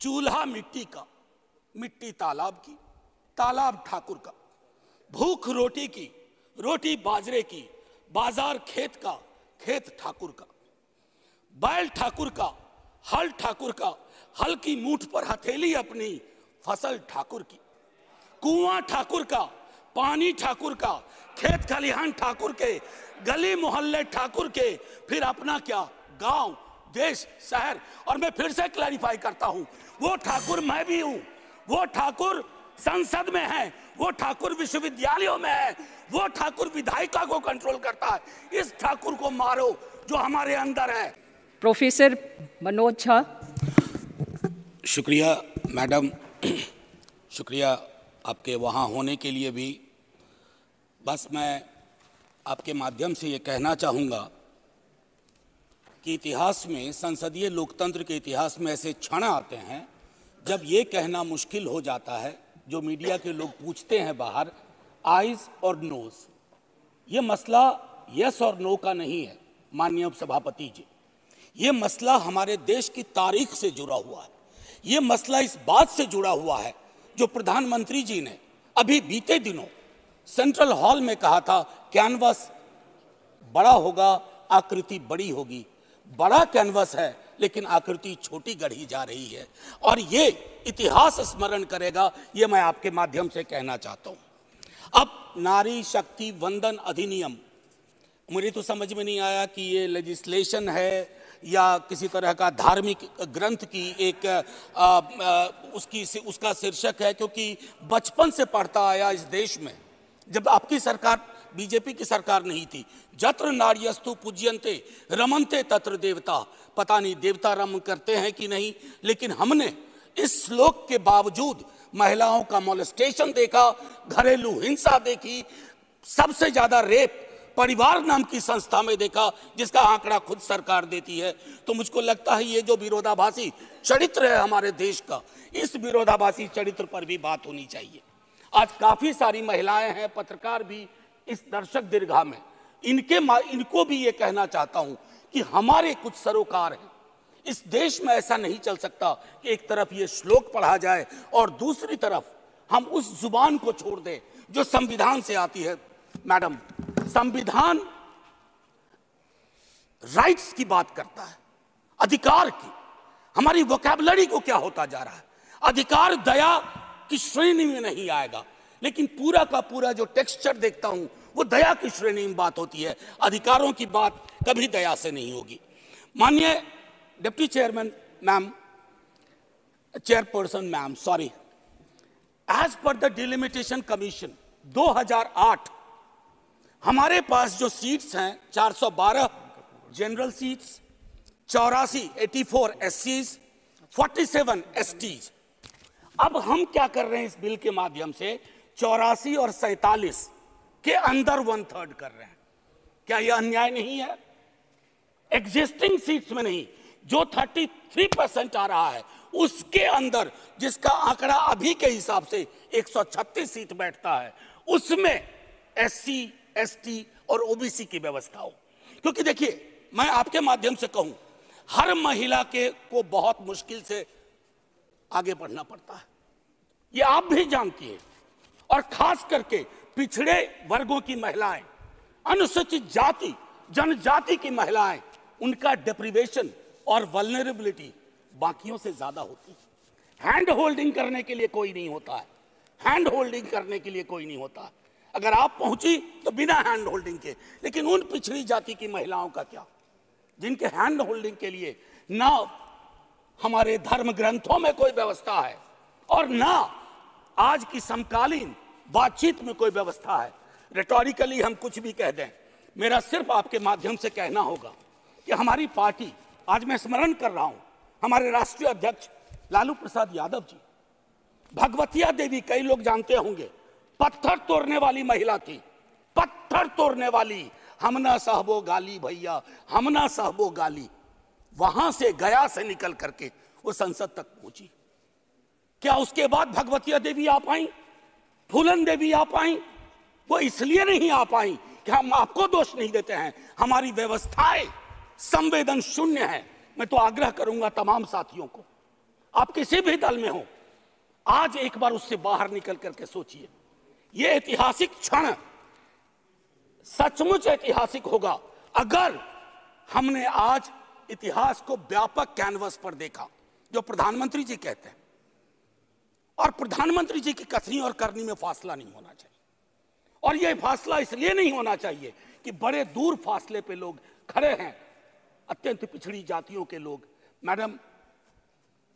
चूल्हा मिट्टी का, मिट्टी तालाब की, तालाब ठाकुर का, भूख रोटी की, रोटी बाजरे की, बाजार खेत का, खेत ठाकुर का, बैल ठाकुर का, हल ठाकुर का, हल की मूठ पर हथेली अपनी, फसल ठाकुर की, कुआं ठाकुर का, पानी ठाकुर का, खेत खलिहान ठाकुर के, गली मोहल्ले ठाकुर के, फिर अपना क्या, गांव, देश, शहर। और मैं फिर से क्लैरिफाई करता हूं, वो ठाकुर मैं भी हूं, वो ठाकुर संसद में है, वो ठाकुर विश्वविद्यालयों में है, वो ठाकुर विधायिका को कंट्रोल करता है। इस ठाकुर को मारो जो हमारे अंदर है। प्रोफेसर मनोज झा। शुक्रिया मैडम, शुक्रिया आपके वहाँ होने के लिए भी। बस मैं आपके माध्यम से ये कहना चाहूँगा कि इतिहास में, संसदीय लोकतंत्र के इतिहास में ऐसे क्षण आते हैं जब ये कहना मुश्किल हो जाता है, जो मीडिया के लोग पूछते हैं बाहर, आइज और नोज। ये मसला यस और नो का नहीं है माननीय उपसभापति जी, ये मसला हमारे देश की तारीख से जुड़ा हुआ है। ये मसला इस बात से जुड़ा हुआ है जो प्रधानमंत्री जी ने अभी बीते दिनों सेंट्रल हॉल में कहा था, कैनवस बड़ा होगा, आकृति बड़ी होगी। बड़ा कैनवस है लेकिन आकृति छोटी गढ़ी जा रही है, और ये इतिहास स्मरण करेगा, ये मैं आपके माध्यम से कहना चाहता हूं। अब नारी शक्ति वंदन अधिनियम, मुझे तो समझ में नहीं आया कि ये लेजिस्लेशन है या किसी तरह का धार्मिक ग्रंथ की एक उसका शीर्षक है, क्योंकि बचपन से पढ़ता आया इस देश में, जब आपकी सरकार, बीजेपी की सरकार नहीं थी, जत्र नार्यस्तु पूज्यन्ते रमन्ते तत्र देवता। पता नहीं देवता रम करते हैं कि नहीं, लेकिन हमने इस श्लोक के बावजूद महिलाओं का मोलेस्टेशन देखा, घरेलू हिंसा देखी, सबसे ज्यादा रेप परिवार नाम की संस्था में देखा, जिसका आंकड़ा खुद सरकार देती है। तो मुझको लगता है ये जो विरोधाभासी चरित्र है हमारे देश का, इस विरोधाभासी चरित्र पर भी बात होनी चाहिए। आज काफी सारी महिलाएं हैं, पत्रकार भी इस दर्शक दीर्घा में, इनको भी ये कहना चाहता हूं कि हमारे कुछ सरोकार हैं। इस देश में ऐसा नहीं चल सकता कि एक तरफ ये श्लोक पढ़ा जाए और दूसरी तरफ हम उस जुबान को छोड़ दें जो संविधान से आती है। मैडम, संविधान राइट्स की बात करता है, अधिकार की। हमारी वोकैबुलरी को क्या होता जा रहा है? अधिकार दया की श्रेणी में नहीं आएगा, लेकिन पूरा का पूरा जो टेक्सचर देखता हूं वो दया की श्रेणी में बात होती है, अधिकारों की बात कभी दया से नहीं होगी। माननीय deputy chairman ma'am, chairperson ma'am, sorry, as per the delimitation commission 2008 हमारे पास जो सीट्स हैं 412 जनरल सीट्स, 84 एससीज, 47 एसटीज। अब हम क्या कर रहे हैं इस बिल के माध्यम से, 84 और 47 के अंदर 1/3 कर रहे हैं। क्या यह अन्याय नहीं है? एग्जिस्टिंग सीट्स में नहीं, जो 33% आ रहा है उसके अंदर, जिसका आंकड़ा अभी के हिसाब से 136 सीट बैठता है, उसमें एससी, एसटी और ओबीसी की व्यवस्था हो। क्योंकि देखिए, मैं आपके माध्यम से कहूं, हर महिला को बहुत मुश्किल से आगे बढ़ना पड़ता है, ये आप भी जानती हैं। और खास करके पिछड़े वर्गों की महिलाएं, अनुसूचित जाति जनजाति की महिलाएं, उनका डिप्रिवेशन और वल्नरेबिलिटी बाकियों से ज्यादा होती है। हैंड होल्डिंग करने के लिए कोई नहीं होता है, हैंड होल्डिंग करने के लिए कोई नहीं होता है। अगर आप पहुंची तो बिना हैंड होल्डिंग के, लेकिन उन पिछड़ी जाति की महिलाओं का क्या, जिनके हैंड होल्डिंग के लिए ना हमारे धर्म ग्रंथों में कोई व्यवस्था है और ना आज की समकालीन बातचीत में कोई व्यवस्था है। रेटोरिकली हम कुछ भी कह दें, मेरा सिर्फ आपके माध्यम से कहना होगा कि हमारी पार्टी, आज मैं स्मरण कर रहा हूं, हमारे राष्ट्रीय अध्यक्ष लालू प्रसाद यादव जी, भगवतिया देवी, कई लोग जानते होंगे, पत्थर तोड़ने वाली महिला थी, पत्थर तोड़ने वाली, हम ना सहबो गाली भैया, हम ना सहबो गाली। वहां से, गया से निकल करके वो संसद तक पहुंची। क्या उसके बाद भगवतिया देवी आ पाई, फूलन देवी आ पाई? वो इसलिए नहीं आ पाई कि हम आपको दोष नहीं देते हैं, हमारी व्यवस्थाएं संवेदन शून्य है। मैं तो आग्रह करूंगा तमाम साथियों को, आप किसी भी दल में हो, आज एक बार उससे बाहर निकल करके सोचिए। यह ऐतिहासिक क्षण सचमुच ऐतिहासिक होगा अगर हमने आज इतिहास को व्यापक कैनवस पर देखा, जो प्रधानमंत्री जी कहते हैं। और प्रधानमंत्री जी की कथनी और करनी में फासला नहीं होना चाहिए। और यह फासला इसलिए नहीं होना चाहिए कि बड़े दूर फासले पे लोग खड़े हैं, अत्यंत पिछड़ी जातियों के लोग। मैडम,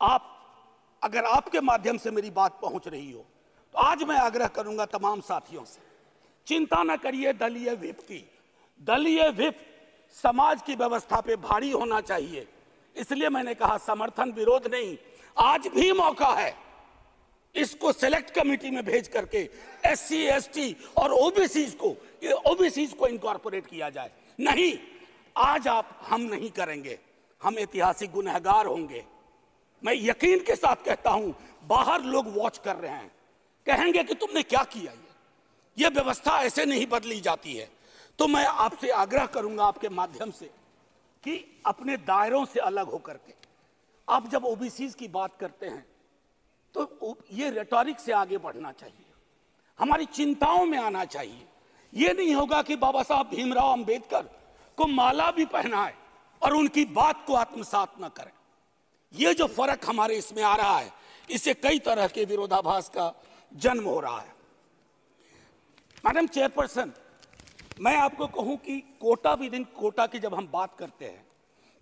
आप अगर आपके माध्यम से मेरी बात पहुंच रही हो तो आज मैं आग्रह करूंगा तमाम साथियों से, चिंता न करिए दलीय व्हिप की। दलीय व्हिप समाज की व्यवस्था पे भारी होना चाहिए। इसलिए मैंने कहा समर्थन विरोध नहीं, आज भी मौका है इसको सेलेक्ट कमेटी में भेज करके एससी एसटी और ओबीसी को इनकॉर्पोरेट किया जाए। नहीं, आज हम नहीं करेंगे, हम ऐतिहासिक गुनहगार होंगे। मैं यकीन के साथ कहता हूं, बाहर लोग वॉच कर रहे हैं, कहेंगे कि तुमने क्या किया। ये व्यवस्था ऐसे नहीं बदली जाती है। तो मैं आपसे आग्रह करूंगा आपके माध्यम से कि अपने दायरों से अलग होकर के आप जब ओबीसी की बात करते हैं तो ये रेटोरिक से आगे बढ़ना चाहिए, हमारी चिंताओं में आना चाहिए। ये नहीं होगा कि बाबा साहब भीमराव अंबेडकर को माला भी पहनाए और उनकी बात को आत्मसात न करें। ये जो फर्क हमारे इसमें आ रहा है, इससे कई तरह के विरोधाभास का जन्म हो रहा है। मैडम चेयरपर्सन, मैं आपको कहूं कि कोटा विद इन कोटा की जब हम बात करते हैं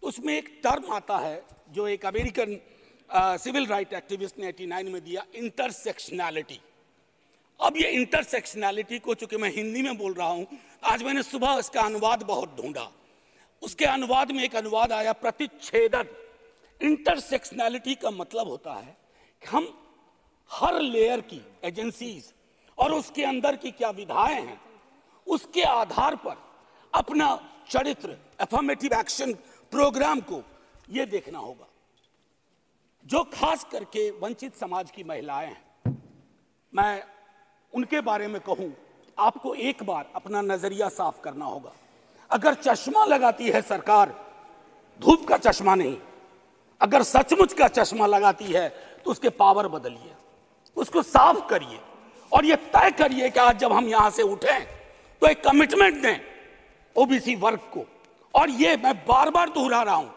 तो उसमें एक टर्म आता है जो एक अमेरिकन सिविल राइट एक्टिविस्ट ने 89 में दिया, इंटरसेक्शनैलिटी। अब ये इंटरसेक्शनैलिटी को, चूंकि मैं हिंदी में बोल रहा हूं, आज मैंने सुबह इसका अनुवाद बहुत ढूंढा। उसके अनुवाद में एक अनुवाद आया, प्रतिच्छेदन। इंटरसेक्शनैलिटी का मतलब होता है कि हम हर लेयर की एजेंसीज और उसके अंदर की क्या विधाएं हैं, उसके आधार पर अपना चरित्र, अफर्मेटिव एक्शन प्रोग्राम को यह देखना होगा। जो खास करके वंचित समाज की महिलाएं हैं, मैं उनके बारे में कहूं, आपको एक बार अपना नजरिया साफ करना होगा। अगर चश्मा लगाती है सरकार, धूप का चश्मा नहीं, अगर सचमुच का चश्मा लगाती है तो उसके पावर बदलिए, उसको साफ करिए और ये तय करिए कि आज जब हम यहां से उठें तो एक कमिटमेंट दें ओबीसी वर्ग को। और ये मैं बार बार दोहरा रहा हूं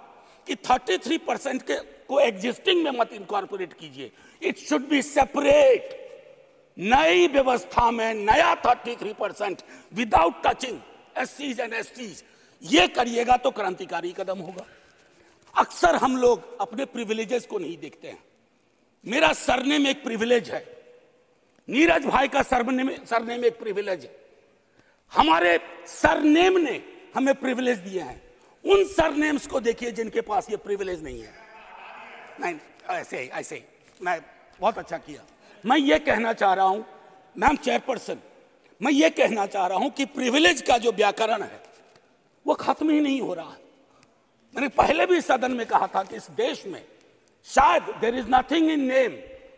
कि 33% के को एग्जिस्टिंग में मत इनकॉर्पोरेट कीजिए, इट शुड बी सेपरेट। नई व्यवस्था में नया 33% विदाउट टचिंग एससीज एंड एसटीज, ये करिएगा तो क्रांतिकारी कदम होगा। अक्सर हम लोग अपने प्रिविलेजेस को नहीं देखते हैं। मेरा सरनेम एक प्रिविलेज है, नीरज भाई का सरनेम एक प्रिविलेज है। हमारे सरनेम ने हमें प्रिविलेज दिए हैं। उन सरनेम्स को देखिए जिनके पास ये प्रिविलेज नहीं है। नहीं, ऐसे ही मैं बहुत अच्छा किया। मैं ये कहना चाह रहा हूं मैम चेयरपर्सन, मैं ये कहना चाह रहा हूं कि प्रिविलेज का जो व्याकरण है वो खत्म ही नहीं हो रहा है। मैंने पहले भी सदन में कहा था कि इस देश में शायद there is nothing in name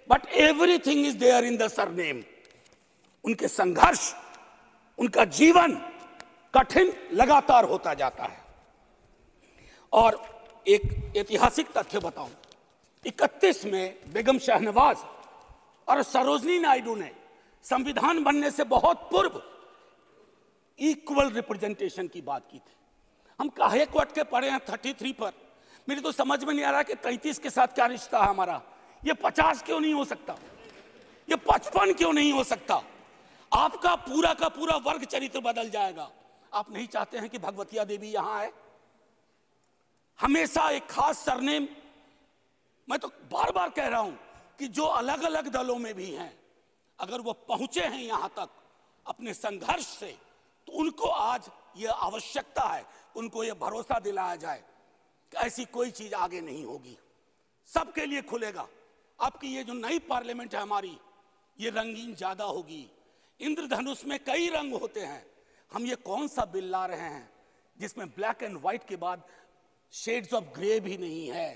but everything is there in the surname. उनके संघर्ष, उनका जीवन कठिन लगातार होता जाता है। और एक ऐतिहासिक तथ्य बताऊं, 31 में बेगम शहनवाज और सरोजनी नायडू ने संविधान बनने से बहुत पूर्व इक्वल रिप्रेजेंटेशन की बात की थी। हम काहे को अटके पड़े हैं 33 पर। मेरी तो समझ में नहीं आ रहा कि 33 के साथ क्या रिश्ता है हमारा। ये 50 क्यों नहीं हो सकता, ये 55 क्यों नहीं हो सकता। आपका पूरा का पूरा वर्ग चरित्र बदल जाएगा। आप नहीं चाहते हैं कि भगवतिया देवी यहां आए, हमेशा एक खास सरनेम। मैं तो बार बार कह रहा हूं कि जो अलग अलग दलों में भी हैं, अगर वो पहुंचे हैं यहां तक अपने संघर्ष से, तो उनको आज ये आवश्यकता है, उनको ये भरोसा दिलाया जाए कि ऐसी कोई चीज आगे नहीं होगी, सबके लिए खुलेगा। आपकी ये जो नई पार्लियामेंट है हमारी, ये रंगीन ज्यादा होगी। इंद्रधनुष में कई रंग होते हैं। हम ये कौन सा बिल ला रहे हैं जिसमें ब्लैक एंड व्हाइट के बाद शेड्स ऑफ ग्रे भी नहीं है।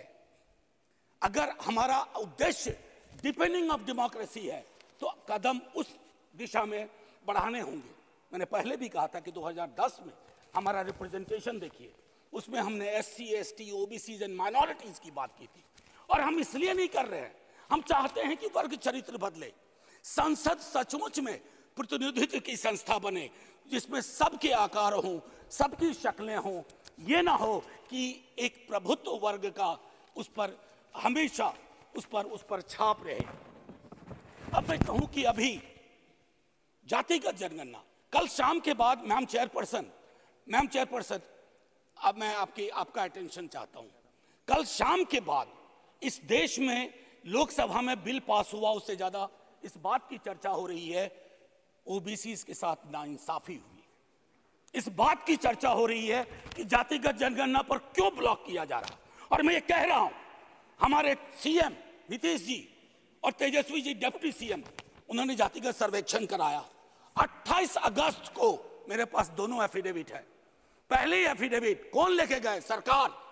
अगर हमारा उद्देश्य डिपेंडिंग ऑफ डेमोक्रेसी है तो कदम उस दिशा में बढ़ाने होंगे। मैंने पहले भी कहा था कि 2010 में हमारा रिप्रेजेंटेशन देखिए, उसमें हमने SC, ST, OBC and minorities की बात की थी और हम इसलिए नहीं कर रहे हैं, हम चाहते हैं कि वर्ग चरित्र बदले, संसद सचमुच में प्रतिनिधित्व की संस्था बने जिसमें सबके आकार हों, सबकी शक्लें हों। ये ना हो कि एक प्रभुत्व वर्ग का उस पर हमेशा उस पर छाप रहे। अब मैं कहूं कि अभी जातिगत जनगणना कल शाम के बाद, मैम चेयरपर्सन, अब मैं आपका अटेंशन चाहता हूं। कल शाम के बाद इस देश में लोकसभा में बिल पास हुआ, उससे ज्यादा इस बात की चर्चा हो रही है ओबीसी के साथ नाइंसाफी हुई। इस बात की चर्चा हो रही है कि जातिगत जनगणना पर क्यों ब्लॉक किया जा रहा। और मैं ये कह रहा हूं, हमारे सीएम नीतीश जी और तेजस्वी जी डिप्टी सीएम, उन्होंने जातिगत सर्वेक्षण कराया। 28 अगस्त को मेरे पास दोनों एफिडेविट है। पहले एफिडेविट कौन लेके गए? सरकार।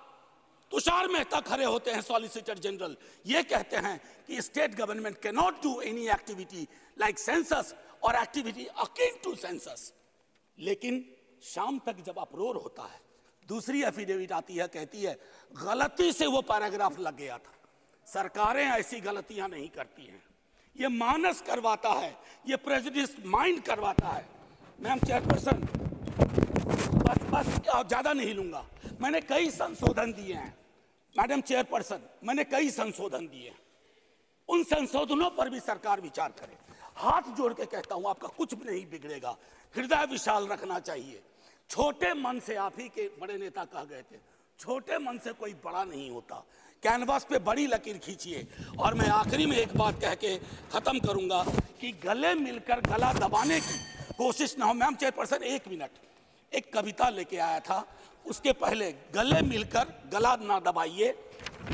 तुषार मेहता खड़े होते हैं, सॉलिसिटर जनरल, ये कहते हैं कि state government can not do any activity like census और एक्टिविटी अकिन टू सेंसस। लेकिन शाम तक जब अप्रोर होता है, दूसरी एफिडेविट आती है, कहती है गलती से वो पैराग्राफ लग गया था। सरकारें ऐसी गलतियां नहीं करती हैं, ये मानस करवाता है, ये प्रेजुडिस माइंड करवाता है। मैम चेयरपर्सन, बस ज्यादा नहीं लूंगा। मैंने कई संशोधन दिए हैं मैडम चेयरपर्सन, मैंने कई संशोधन दिए हैं। उन संशोधनों पर भी सरकार विचार करे। हाथ जोड़ के कहता हूं, आपका कुछ भी नहीं बिगड़ेगा, हृदय विशाल रखना चाहिए। छोटे मन से, आप ही के बड़े नेता कह गए थे, छोटे मन से कोई बड़ा नहीं होता। कैनवास पे बड़ी लकीर खींचिए। और मैं आखिरी में एक बात कह के खत्म करूंगा कि गले मिलकर गला दबाने की कोशिश ना हो। मैम चेयरपर्सन, 1 मिनट, एक कविता लेके आया था, उसके पहले गले मिलकर गला ना दबाइए,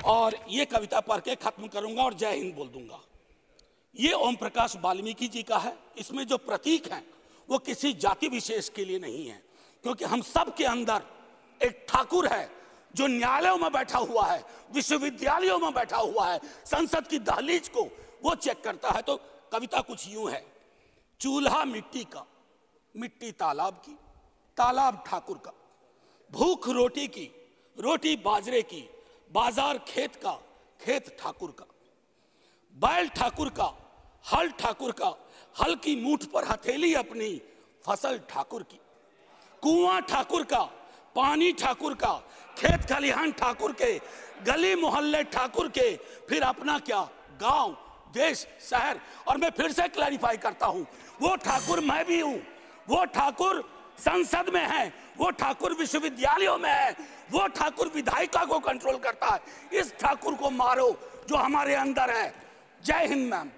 और ये कविता पढ़ के खत्म करूंगा और जय हिंद बोल दूंगा। ये ओम प्रकाश वाल्मीकि जी का है। इसमें जो प्रतीक हैं वो किसी जाति विशेष के लिए नहीं है, क्योंकि हम सब के अंदर एक ठाकुर है जो न्यायालयों में बैठा हुआ है, विश्वविद्यालयों में बैठा हुआ है, संसद की दहलीज को वो चेक करता है। तो कविता कुछ यूं है। चूल्हा मिट्टी का, मिट्टी तालाब की, तालाब ठाकुर का, भूख रोटी की, रोटी बाजरे की, बाजार खेत का, खेत ठाकुर का, बैल ठाकुर का, हल ठाकुर का, हल की मूठ पर हथेली अपनी, फसल ठाकुर की, कुआं ठाकुर का, पानी ठाकुर का, खेत खलिहान ठाकुर के, गली मोहल्ले ठाकुर के, फिर अपना क्या, गांव, देश, शहर। और मैं फिर से क्लैरिफाई करता हूं, वो ठाकुर मैं भी हूं, वो ठाकुर संसद में है, वो ठाकुर विश्वविद्यालयों में है, वो ठाकुर विधायिका को कंट्रोल करता है। इस ठाकुर को मारो जो हमारे अंदर है। जय हिंद मैम।